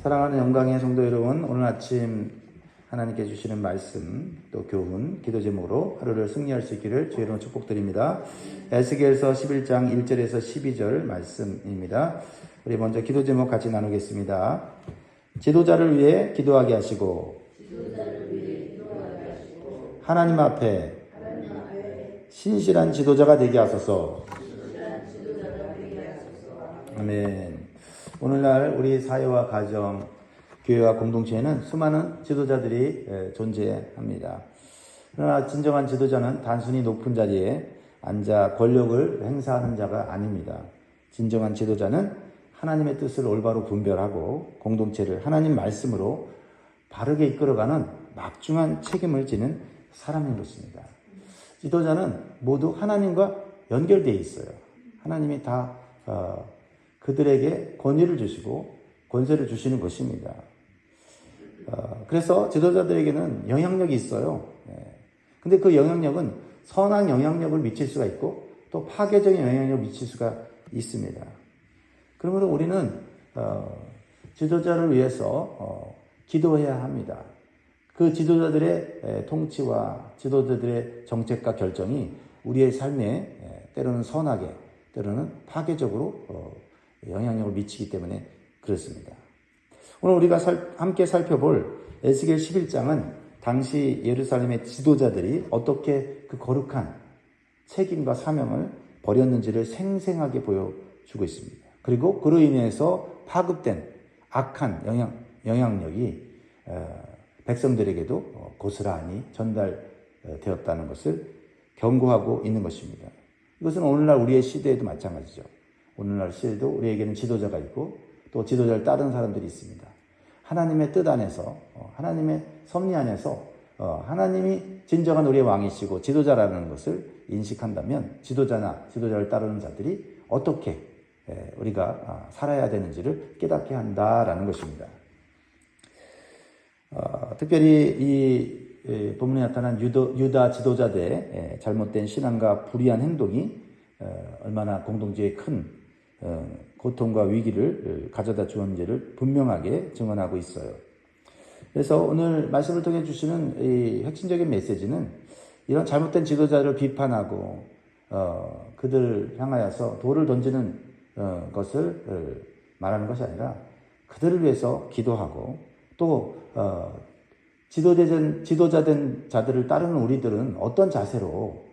사랑하는 영광의 성도 여러분, 오늘 아침 하나님께 주시는 말씀, 또 교훈, 기도 제목으로 하루를 승리할 수 있기를 주의 이름으로 축복드립니다. 에스겔서 11장 1절에서 12절 말씀입니다. 우리 먼저 기도 제목 같이 나누겠습니다. 지도자를 위해 기도하게 하시고 하나님 앞에 신실한 지도자가 되게 하소서. 아멘. 오늘날 우리 사회와 가정, 교회와 공동체에는 수많은 지도자들이 존재합니다. 그러나 진정한 지도자는 단순히 높은 자리에 앉아 권력을 행사하는 자가 아닙니다. 진정한 지도자는 하나님의 뜻을 올바로 분별하고 공동체를 하나님 말씀으로 바르게 이끌어가는 막중한 책임을 지는 사람인 것입니다. 지도자는 모두 하나님과 연결되어 있어요. 하나님이 다 그들에게 권위를 주시고 권세를 주시는 것입니다. 그래서 지도자들에게는 영향력이 있어요. 근데 그 영향력은 선한 영향력을 미칠 수가 있고 또 파괴적인 영향력을 미칠 수가 있습니다. 그러므로 우리는 지도자를 위해서 기도해야 합니다. 그 지도자들의 통치와 지도자들의 정책과 결정이 우리의 삶에 때로는 선하게, 때로는 파괴적으로 영향력을 미치기 때문에 그렇습니다. 오늘 우리가 함께 살펴볼 에스겔 11장은 당시 예루살렘의 지도자들이 어떻게 그 거룩한 책임과 사명을 버렸는지를 생생하게 보여주고 있습니다. 그리고 그로 인해서 파급된 악한 영향력이 백성들에게도 고스란히 전달되었다는 것을 경고하고 있는 것입니다. 이것은 오늘날 우리의 시대에도 마찬가지죠. 오늘날 시대에도 우리에게는 지도자가 있고 또 지도자를 따르는 사람들이 있습니다. 하나님의 뜻 안에서, 하나님의 섭리 안에서 하나님이 진정한 우리의 왕이시고 지도자라는 것을 인식한다면 지도자를 따르는 자들이 어떻게 우리가 살아야 되는지를 깨닫게 한다라는 것입니다. 특별히 이 본문에 나타난 유다 지도자들의 잘못된 신앙과 불의한 행동이 얼마나 공동체에 큰 고통과 위기를 가져다 주었는지를 분명하게 증언하고 있어요. 그래서 오늘 말씀을 통해 주시는 이 핵심적인 메시지는 이런 잘못된 지도자를 비판하고 그들 향하여서 돌을 던지는 것을 말하는 것이 아니라 그들을 위해서 기도하고 또 지도자된 자들을 따르는 우리들은 어떤 자세로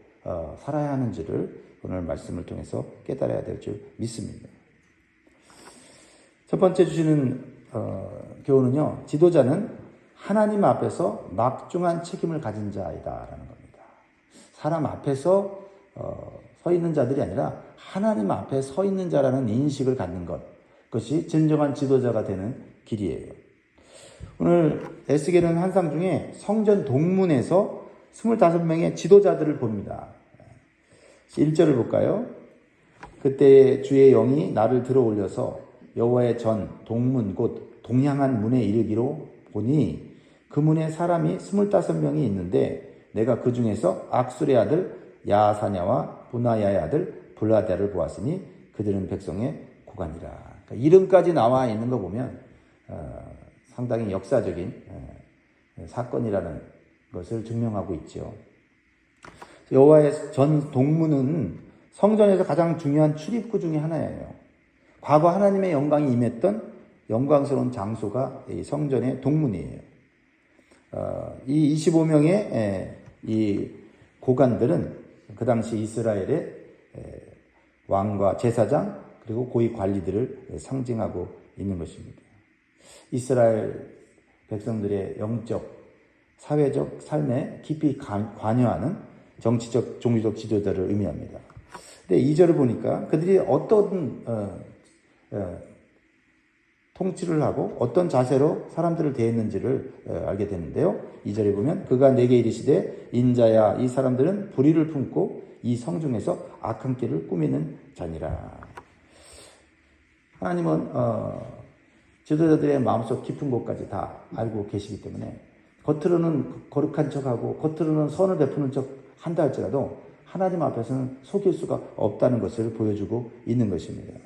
살아야 하는지를 오늘 말씀을 통해서 깨달아야 될 줄 믿습니다. 첫 번째 주시는 교훈은요, 지도자는 하나님 앞에서 막중한 책임을 가진 자이다라는 겁니다. 사람 앞에서 서 있는 자들이 아니라 하나님 앞에 서 있는 자라는 인식을 갖는 것, 그것이 진정한 지도자가 되는 길이에요. 오늘 에스겔은 환상 중에 성전 동문에서 25명의 지도자들을 봅니다. 1절을 볼까요? 그때 주의 영이 나를 들어 올려서 여호와의 전 동문 곧 동향한 문에 이르기로 보니 그 문에 사람이 25명이 있는데 내가 그 중에서 악술의 아들 야사냐와 부나야의 아들 블라다를 보았으니 그들은 백성의 고관이라. 그러니까 이름까지 나와 있는 거 보면 상당히 역사적인 사건이라는 것을 증명하고 있죠. 여호와의 전 동문은 성전에서 가장 중요한 출입구 중에 하나예요. 과거 하나님의 영광이 임했던 영광스러운 장소가 이 성전의 동문이에요. 이 25명의 이 고관들은 그 당시 이스라엘의 왕과 제사장 그리고 고위 관리들을 상징하고 있는 것입니다. 이스라엘 백성들의 영적, 사회적 삶에 깊이 관여하는 정치적, 종교적 지도자를 의미합니다. 근데 2절을 보니까 그들이 어떤 통치를 하고 어떤 자세로 사람들을 대했는지를 알게 되는데요. 2절에 보면 그가 내게 이르시되 인자야 이 사람들은 불의를 품고 이 성중에서 악한 길을 꾸미는 자니라. 하나님은 지도자들의 마음속 깊은 곳까지 다 알고 계시기 때문에 겉으로는 거룩한 척하고 겉으로는 선을 베푸는 척 한다 할지라도 하나님 앞에서는 속일 수가 없다는 것을 보여주고 있는 것입니다.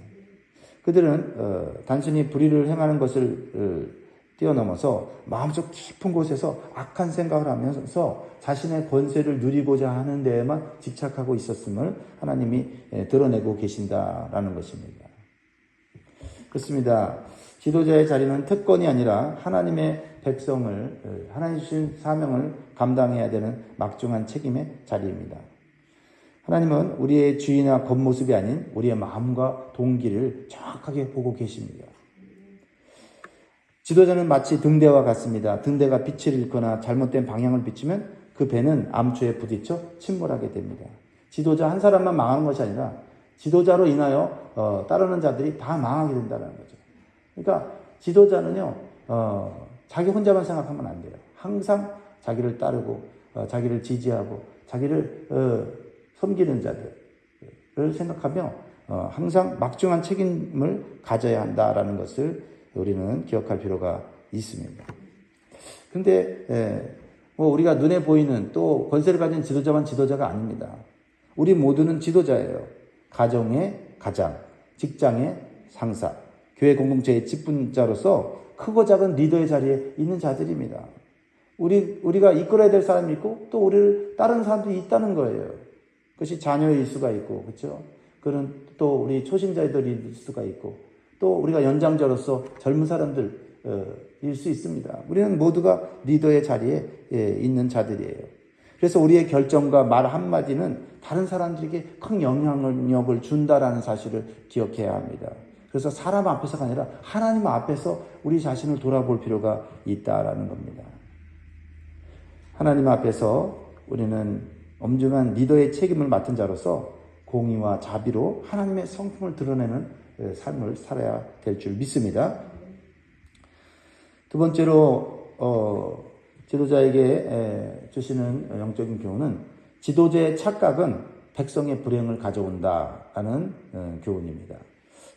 그들은 단순히 불의를 행하는 것을 뛰어넘어서 마음속 깊은 곳에서 악한 생각을 하면서 자신의 권세를 누리고자 하는 데에만 집착하고 있었음을 하나님이 드러내고 계신다라는 것입니다. 그렇습니다. 지도자의 자리는 특권이 아니라 하나님의 백성을, 하나님 주신 사명을 감당해야 되는 막중한 책임의 자리입니다. 하나님은 우리의 주의나 겉모습이 아닌 우리의 마음과 동기를 정확하게 보고 계십니다. 지도자는 마치 등대와 같습니다. 등대가 빛을 잃거나 잘못된 방향을 비추면 그 배는 암초에 부딪혀 침몰하게 됩니다. 지도자 한 사람만 망하는 것이 아니라 지도자로 인하여 따르는 자들이 다 망하게 된다는 거죠. 그러니까 지도자는요, 자기 혼자만 생각하면 안 돼요. 항상 자기를 따르고 자기를 지지하고 자기를 섬기는 자들을 생각하며 항상 막중한 책임을 가져야 한다라는 것을 우리는 기억할 필요가 있습니다. 근데 우리가 눈에 보이는 또 권세를 가진 지도자만 지도자가 아닙니다. 우리 모두는 지도자예요. 가정의 가장, 직장의 상사, 교회 공동체의 직분자로서 크고 작은 리더의 자리에 있는 자들입니다. 우리가 이끌어야 될 사람이 있고 또 우리를 따르는 사람들이 있다는 거예요. 그것이 자녀일 수가 있고, 그렇죠? 그런 또 우리 초신자들일 수가 있고, 또 우리가 연장자로서 젊은 사람들일 수 있습니다. 우리는 모두가 리더의 자리에 있는 자들이에요. 그래서 우리의 결정과 말 한마디는 다른 사람들에게 큰 영향력을 준다라는 사실을 기억해야 합니다. 그래서 사람 앞에서가 아니라 하나님 앞에서 우리 자신을 돌아볼 필요가 있다라는 겁니다. 하나님 앞에서 우리는 엄중한 리더의 책임을 맡은 자로서 공의와 자비로 하나님의 성품을 드러내는 삶을 살아야 될 줄 믿습니다. 두 번째로 지도자에게 주시는 영적인 교훈은 지도자의 착각은 백성의 불행을 가져온다라는 교훈입니다.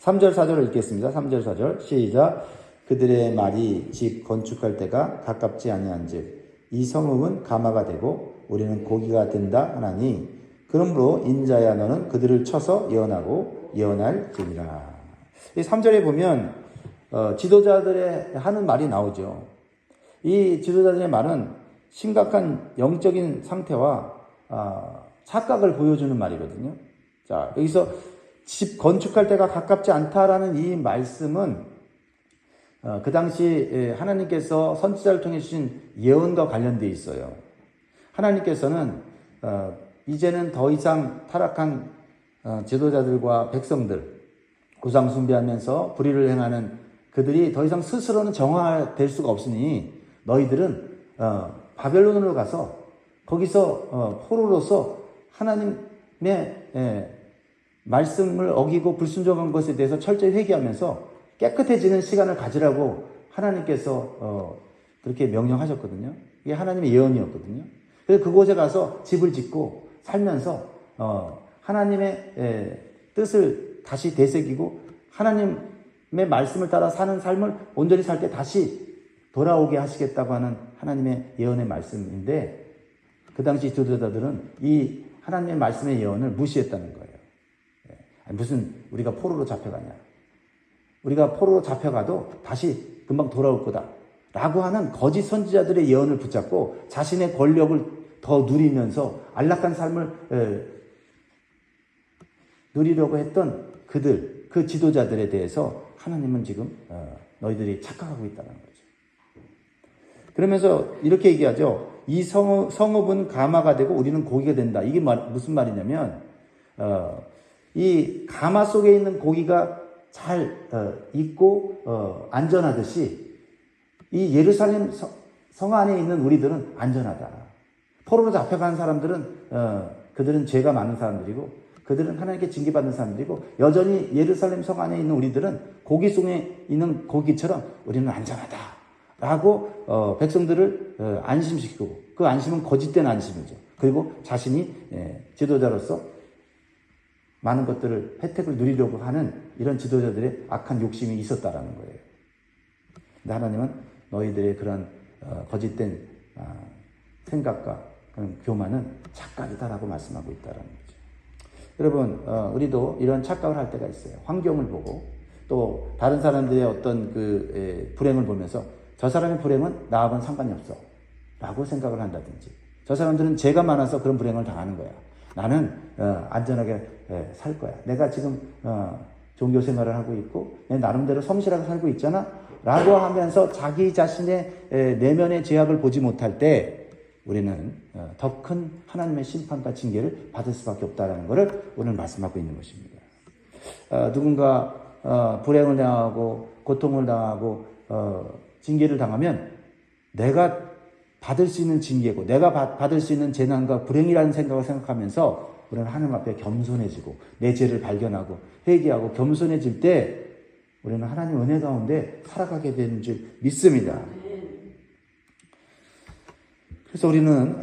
3절 4절을 읽겠습니다. 3절 4절 시작. 그들의 말이 집 건축할 때가 가깝지 아니한즉 이 성읍은 가마가 되고 우리는 고기가 된다 하나니 그러므로 인자야 너는 그들을 쳐서 예언하고 예언할지니라. 이 3절에 보면 지도자들의 하는 말이 나오죠. 이 지도자들의 말은 심각한 영적인 상태와 착각을 보여주는 말이거든요. 자, 여기서 집 건축할 때가 가깝지 않다라는 이 말씀은 그 당시 하나님께서 선지자를 통해 주신 예언과 관련되어 있어요. 하나님께서는 이제는 더 이상 타락한 지도자들과 백성들, 우상 숭배하면서 불의를 행하는 그들이 더 이상 스스로는 정화될 수가 없으니 너희들은 바벨론으로 가서 거기서 포로로서 하나님의 말씀을 어기고 불순종한 것에 대해서 철저히 회개하면서 깨끗해지는 시간을 가지라고 하나님께서 그렇게 명령하셨거든요. 이게 하나님의 예언이었거든요. 그래서 그곳에 가서 집을 짓고 살면서 하나님의 뜻을 다시 되새기고 하나님의 말씀을 따라 사는 삶을 온전히 살 때 다시 돌아오게 하시겠다고 하는 하나님의 예언의 말씀인데 그 당시 지도자들은 이 하나님의 말씀의 예언을 무시했다는 거예요. 무슨 우리가 포로로 잡혀가냐. 우리가 포로로 잡혀가도 다시 금방 돌아올 거다. 라고 하는 거짓 선지자들의 예언을 붙잡고 자신의 권력을 더 누리면서 안락한 삶을 누리려고 했던 그 지도자들에 대해서 하나님은 지금 너희들이 착각하고 있다는 거죠. 그러면서 이렇게 얘기하죠. 이 성읍은 가마가 되고 우리는 고기가 된다. 이게 무슨 말이냐면 이 가마 속에 있는 고기가 잘 있고 안전하듯이 이 예루살렘 성 안에 있는 우리들은 안전하다. 포로로 잡혀간 사람들은 그들은 죄가 많은 사람들이고 그들은 하나님께 징계받는 사람들이고 여전히 예루살렘 성 안에 있는 우리들은 고기 속에 있는 고기처럼 우리는 안전하다. 라고 백성들을 안심시키고 그 안심은 거짓된 안심이죠. 그리고 자신이 지도자로서 많은 것들을 혜택을 누리려고 하는 이런 지도자들의 악한 욕심이 있었다라는 거예요. 근데 하나님은 너희들의 그런 거짓된 생각과 그런 교만은 착각이다라고 말씀하고 있다라는 거죠. 여러분, 우리도 이런 착각을 할 때가 있어요. 환경을 보고 또 다른 사람들의 어떤 불행을 보면서 저 사람의 불행은 나하고는 상관이 없어 라고 생각을 한다든지, 저 사람들은 죄가 많아서 그런 불행을 당하는 거야. 나는 안전하게 살 거야. 내가 지금 종교 생활을 하고 있고 내 나름대로 성실하게 살고 있잖아 라고 하면서 자기 자신의 내면의 죄악을 보지 못할 때 우리는 더 큰 하나님의 심판과 징계를 받을 수밖에 없다는 것을 오늘 말씀하고 있는 것입니다. 누군가 불행을 당하고 고통을 당하고 징계를 당하면 내가 받을 수 있는 징계고 내가 받을 수 있는 재난과 불행이라는 생각을 생각하면서 우리는 하나님 앞에 겸손해지고 내 죄를 발견하고 회개하고 겸손해질 때 우리는 하나님 은혜 가운데 살아가게 되는 줄 믿습니다. 그래서 우리는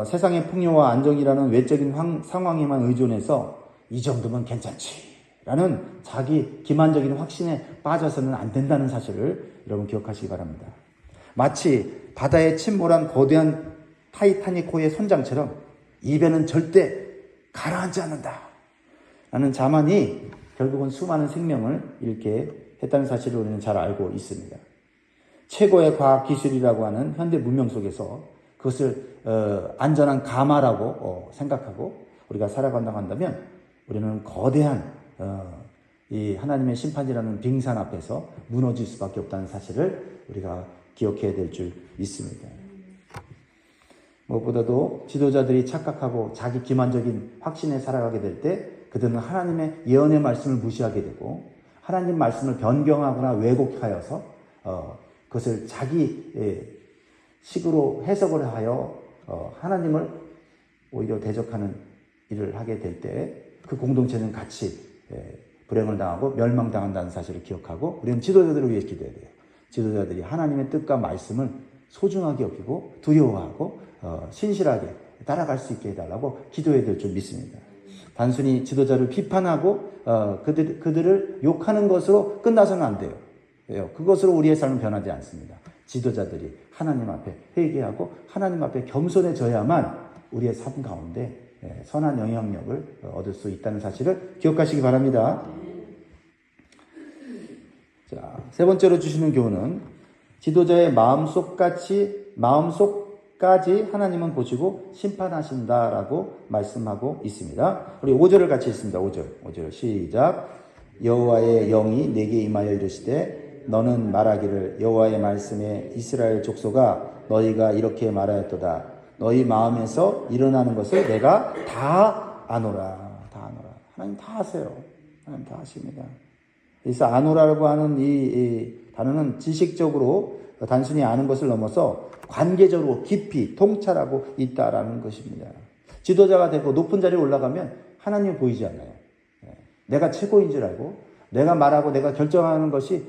세상의 풍요와 안정이라는 외적인 상황에만 의존해서 이 정도면 괜찮지 라는 자기 기만적인 확신에 빠져서는 안 된다는 사실을 여러분 기억하시기 바랍니다. 마치 바다에 침몰한 거대한 타이타닉호의 선장처럼 이 배는 절대 가라앉지 않는다 라는 자만이 결국은 수많은 생명을 잃게 했다는 사실을 우리는 잘 알고 있습니다. 최고의 과학기술이라고 하는 현대 문명 속에서 그것을 안전한 가마라고 생각하고 우리가 살아간다고 한다면 우리는 거대한 이 하나님의 심판이라는 빙산 앞에서 무너질 수밖에 없다는 사실을 우리가 기억해야 될 줄 믿습니다. 무엇보다도 지도자들이 착각하고 자기 기만적인 확신에 살아가게 될 때 그들은 하나님의 예언의 말씀을 무시하게 되고 하나님 말씀을 변경하거나 왜곡하여서 그것을 자기 식으로 해석을 하여 하나님을 오히려 대적하는 일을 하게 될 때 그 공동체는 같이 불행을 당하고 멸망당한다는 사실을 기억하고 우리는 지도자들을 위해 기도해야 돼요. 지도자들이 하나님의 뜻과 말씀을 소중하게 여기고 두려워하고 신실하게 따라갈 수 있게 해달라고 기도해야 될 줄 믿습니다. 단순히 지도자를 비판하고 그들을 욕하는 것으로 끝나서는 안 돼요. 그것으로 우리의 삶은 변하지 않습니다. 지도자들이 하나님 앞에 회개하고 하나님 앞에 겸손해져야만 우리의 삶 가운데 선한 영향력을 얻을 수 있다는 사실을 기억하시기 바랍니다. 자, 세 번째로 주시는 교훈은 지도자의 마음속까지 하나님은 보시고 심판하신다라고 말씀하고 있습니다. 우리 5절을 같이 읽습니다. 5절 시작. 여호와의 영이 내게 임하여 이르시되 너는 말하기를 여호와의 말씀에 이스라엘 족속아 너희가 이렇게 말하였도다. 너희 마음에서 일어나는 것을 내가 다 아노라. 하나님 다 아세요. 하나님 다 아십니다. 그래서 아노라라고 하는 이 단어는 지식적으로 단순히 아는 것을 넘어서 관계적으로 깊이 통찰하고 있다라는 것입니다. 지도자가 되고 높은 자리에 올라가면 하나님이 보이지 않아요. 내가 최고인 줄 알고 내가 말하고 내가 결정하는 것이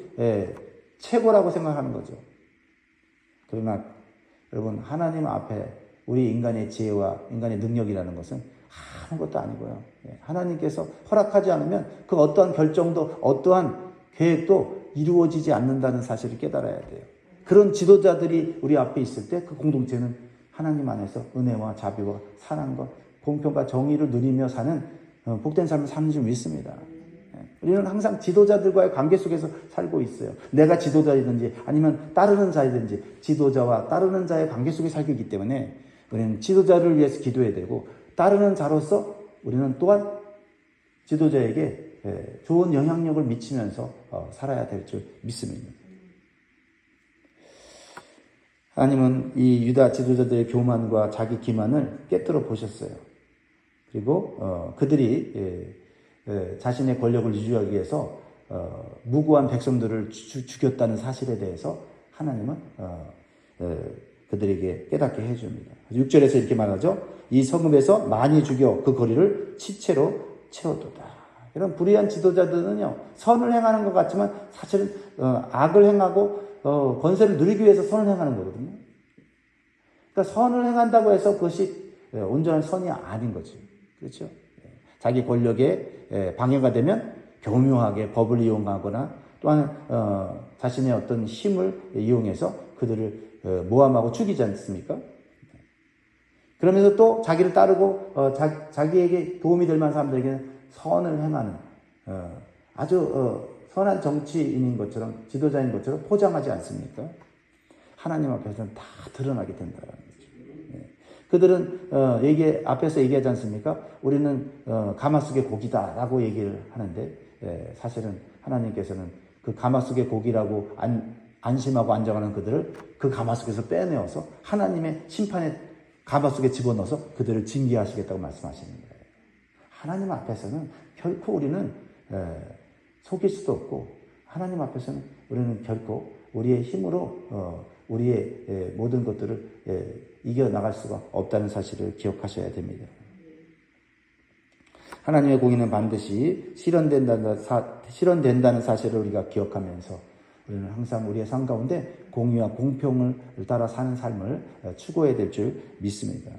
최고라고 생각하는 거죠. 그러나 여러분 하나님 앞에 우리 인간의 지혜와 인간의 능력이라는 것은 아무것도 아니고요. 하나님께서 허락하지 않으면 그 어떠한 결정도 어떠한 계획도 이루어지지 않는다는 사실을 깨달아야 돼요. 그런 지도자들이 우리 앞에 있을 때 그 공동체는 하나님 안에서 은혜와 자비와 사랑과 공평과 정의를 누리며 사는 복된 삶을 사는 줄 믿습니다. 우리는 항상 지도자들과의 관계 속에서 살고 있어요. 내가 지도자이든지 아니면 따르는 자이든지 지도자와 따르는 자의 관계 속에 살고 있기 때문에 우리는 지도자를 위해서 기도해야 되고 따르는 자로서 우리는 또한 지도자에게 좋은 영향력을 미치면서 살아야 될 줄 믿습니다. 하나님은 이 유다 지도자들의 교만과 자기 기만을 깨뜨려 보셨어요. 그리고 그들이 자신의 권력을 유지하기 위해서 무고한 백성들을 죽였다는 사실에 대해서 하나님은 그들에게 깨닫게 해줍니다. 6절에서 이렇게 말하죠. 이 성읍에서 많이 죽여 그 거리를 치채로 채웠도다. 이런 불의한 지도자들은요, 선을 행하는 것 같지만 사실은 악을 행하고 권세를 누리기 위해서 선을 행하는 거거든요. 그러니까 선을 행한다고 해서 그것이 온전한 선이 아닌 거죠. 그렇죠? 자기 권력에 방해가 되면 교묘하게 법을 이용하거나 또한 자신의 어떤 힘을 이용해서 그들을 모함하고 죽이지 않습니까? 그러면서 또 자기를 따르고 자기에게 도움이 될 만한 사람들에게는 선을 행하는 아주 선한 정치인인 것처럼 지도자인 것처럼 포장하지 않습니까? 하나님 앞에서는 다 드러나게 된다는 거죠. 예. 그들은 앞에서 얘기하지 않습니까? 우리는 가마솥의 고기다라고 얘기를 하는데 사실은 하나님께서는 그 가마솥의 고기라고 안심하고 안정하는 그들을 그 가마솥에서 빼내어서 하나님의 심판의 가마솥에 집어넣어서 그들을 징계하시겠다고 말씀하시는 거예요. 하나님 앞에서는 결코 우리는 속일 수도 없고 하나님 앞에서는 우리는 결코 우리의 힘으로 우리의 모든 것들을 이겨나갈 수가 없다는 사실을 기억하셔야 됩니다. 하나님의 공의는 반드시 실현된다는 사실을 우리가 기억하면서 우리는 항상 우리의 삶 가운데 공의와 공평을 따라 사는 삶을 추구해야 될 줄 믿습니다.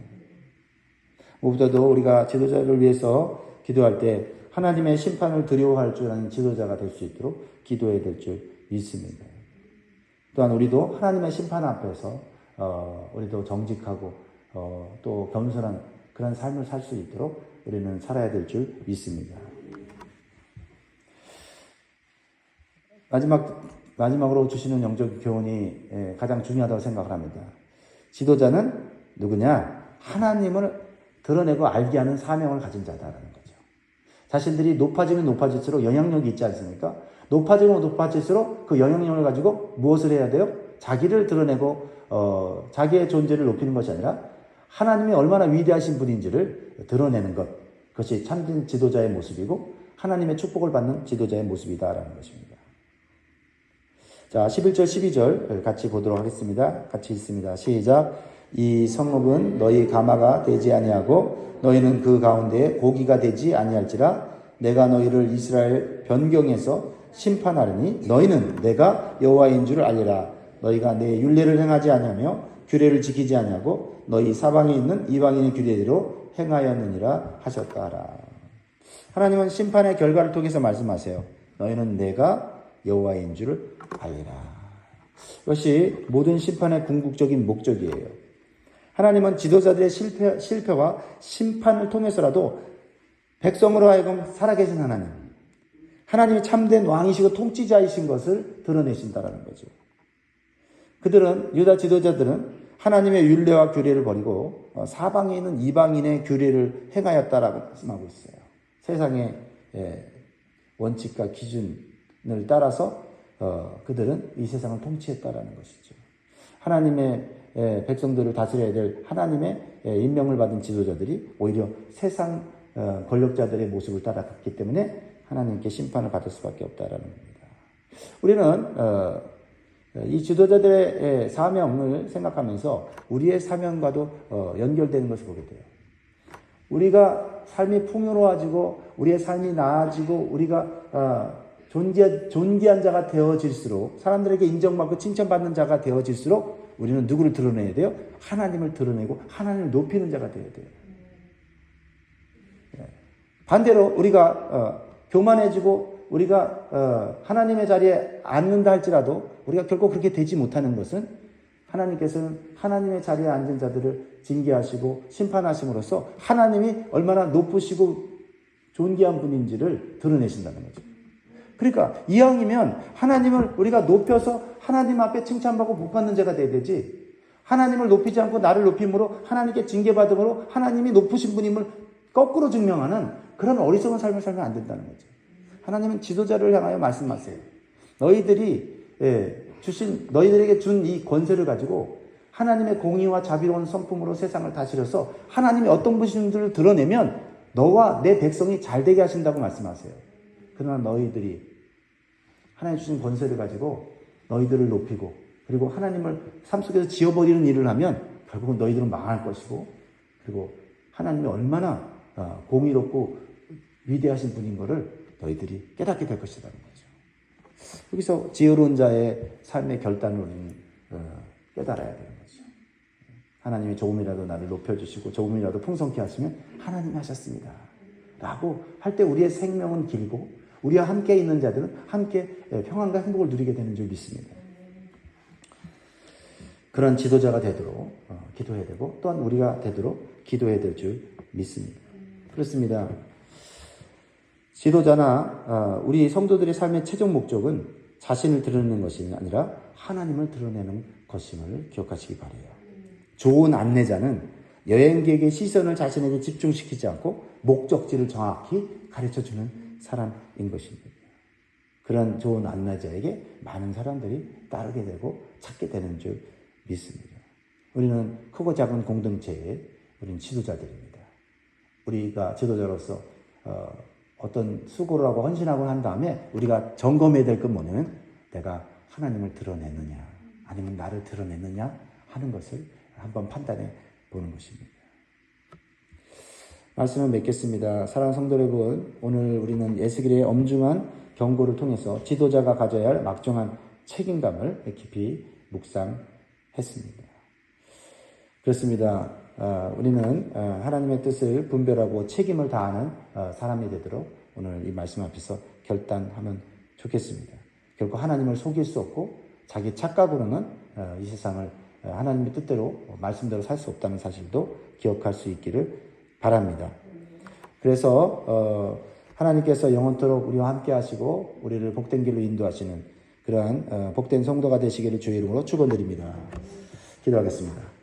무엇보다도 우리가 지도자를 위해서 기도할 때 하나님의 심판을 두려워할 줄 아는 지도자가 될 수 있도록 기도해야 될 줄 믿습니다. 또한 우리도 하나님의 심판 앞에서 우리도 정직하고 또 겸손한 그런 삶을 살 수 있도록 우리는 살아야 될 줄 믿습니다. 마지막으로 주시는 영적 교훈이 가장 중요하다고 생각을 합니다. 지도자는 누구냐? 하나님을 드러내고 알게 하는 사명을 가진 자다라는 거죠. 자신들이 높아지면 높아질수록 영향력이 있지 않습니까? 높아지면 높아질수록 그 영향력을 가지고 무엇을 해야 돼요? 자기를 드러내고 자기의 존재를 높이는 것이 아니라 하나님이 얼마나 위대하신 분인지를 드러내는 것. 그것이 참된 지도자의 모습이고 하나님의 축복을 받는 지도자의 모습이다라는 것입니다. 자, 11절, 12절 같이 보도록 하겠습니다. 같이 읽습니다. 시작. 이 성읍은 너희 가마가 되지 아니하고 너희는 그 가운데 고기가 되지 아니할지라 내가 너희를 이스라엘 변경에서 심판하리니 너희는 내가 여호와인 줄 알리라. 너희가 내 율례를 행하지 아니하며 규례를 지키지 아니하고 너희 사방에 있는 이방인의 규례대로 행하였느니라 하셨다라. 하나님은 심판의 결과를 통해서 말씀하세요. 너희는 내가 여호와인 줄 알리라. 이것이 모든 심판의 궁극적인 목적이에요. 하나님은 지도자들의 실패와 심판을 통해서라도 백성으로 하여금 살아계신 하나님이 참된 왕이시고 통치자이신 것을 드러내신다는 거죠. 유다 지도자들은 하나님의 율례와 규례를 버리고 사방에 있는 이방인의 규례를 행하였다라고 말씀하고 있어요. 세상의 원칙과 기준을 따라서 그들은 이 세상을 통치했다라는 것이죠. 하나님의 백성들을 다스려야 될 하나님의 임명을 받은 지도자들이 오히려 세상 권력자들의 모습을 따라갔기 때문에 하나님께 심판을 받을 수밖에 없다라는 겁니다. 우리는 이 지도자들의 사명을 생각하면서 우리의 사명과도 연결되는 것을 보게 돼요. 우리가 삶이 풍요로워지고 우리의 삶이 나아지고 우리가 존귀한 자가 되어질수록 사람들에게 인정받고 칭찬받는 자가 되어질수록 우리는 누구를 드러내야 돼요? 하나님을 드러내고 하나님을 높이는 자가 되어야 돼요. 반대로 우리가 교만해지고 우리가 하나님의 자리에 앉는다 할지라도 우리가 결코 그렇게 되지 못하는 것은 하나님께서는 하나님의 자리에 앉은 자들을 징계하시고 심판하심으로써 하나님이 얼마나 높으시고 존귀한 분인지를 드러내신다는 거죠. 그러니까 이왕이면 하나님을 우리가 높여서 하나님 앞에 칭찬받고 복받는 자가 돼야 되지, 하나님을 높이지 않고 나를 높임으로 하나님께 징계받음으로 하나님이 높으신 분임을 거꾸로 증명하는 그런 어리석은 삶을 살면 안 된다는 거죠. 하나님은 지도자를 향하여 말씀하세요. 너희들에게 준 이 권세를 가지고 하나님의 공의와 자비로운 성품으로 세상을 다스려서 하나님이 어떤 분인지를 드러내면 너와 내 백성이 잘 되게 하신다고 말씀하세요. 그러나 너희들이 하나님 주신 권세를 가지고 너희들을 높이고 그리고 하나님을 삶 속에서 지워버리는 일을 하면 결국은 너희들은 망할 것이고, 그리고 하나님이 얼마나 공의롭고 위대하신 분인 것을 너희들이 깨닫게 될 것이라는 거죠. 여기서 지혜로운 자의 삶의 결단을 우리는 깨달아야 되는 거죠. 하나님이 조금이라도 나를 높여주시고 조금이라도 풍성케 하시면 하나님이 하셨습니다 라고 할 때 우리의 생명은 길고 우리와 함께 있는 자들은 함께 평안과 행복을 누리게 되는 줄 믿습니다. 그런 지도자가 되도록 기도해야 되고 또한 우리가 되도록 기도해야 될 줄 믿습니다. 그렇습니다. 지도자나 우리 성도들의 삶의 최종 목적은 자신을 드러내는 것이 아니라 하나님을 드러내는 것임을 기억하시기 바라요. 좋은 안내자는 여행객의 시선을 자신에게 집중시키지 않고 목적지를 정확히 가르쳐주는 사람인 것입니다. 그런 좋은 안내자에게 많은 사람들이 따르게 되고 찾게 되는 줄 믿습니다. 우리는 크고 작은 공동체에 우리는 지도자들입니다. 우리가 지도자로서 어떤 수고를 하고 헌신하고 한 다음에 우리가 점검해야 될 건 뭐냐면 내가 하나님을 드러내느냐 아니면 나를 드러내느냐 하는 것을 한번 판단해 보는 것입니다. 말씀을 맺겠습니다. 사랑하는 성도 여러분, 오늘 우리는 예수길의 엄중한 경고를 통해서 지도자가 가져야 할 막중한 책임감을 깊이 묵상했습니다. 그렇습니다. 우리는 하나님의 뜻을 분별하고 책임을 다하는 사람이 되도록 오늘 이 말씀 앞에서 결단하면 좋겠습니다. 결코 하나님을 속일 수 없고 자기 착각으로는 이 세상을 하나님의 뜻대로 말씀대로 살 수 없다는 사실도 기억할 수 있기를 바랍니다. 그래서 하나님께서 영원토록 우리와 함께 하시고 우리를 복된 길로 인도하시는 그러한 복된 성도가 되시기를 주의 이름으로 축원드립니다. 기도하겠습니다.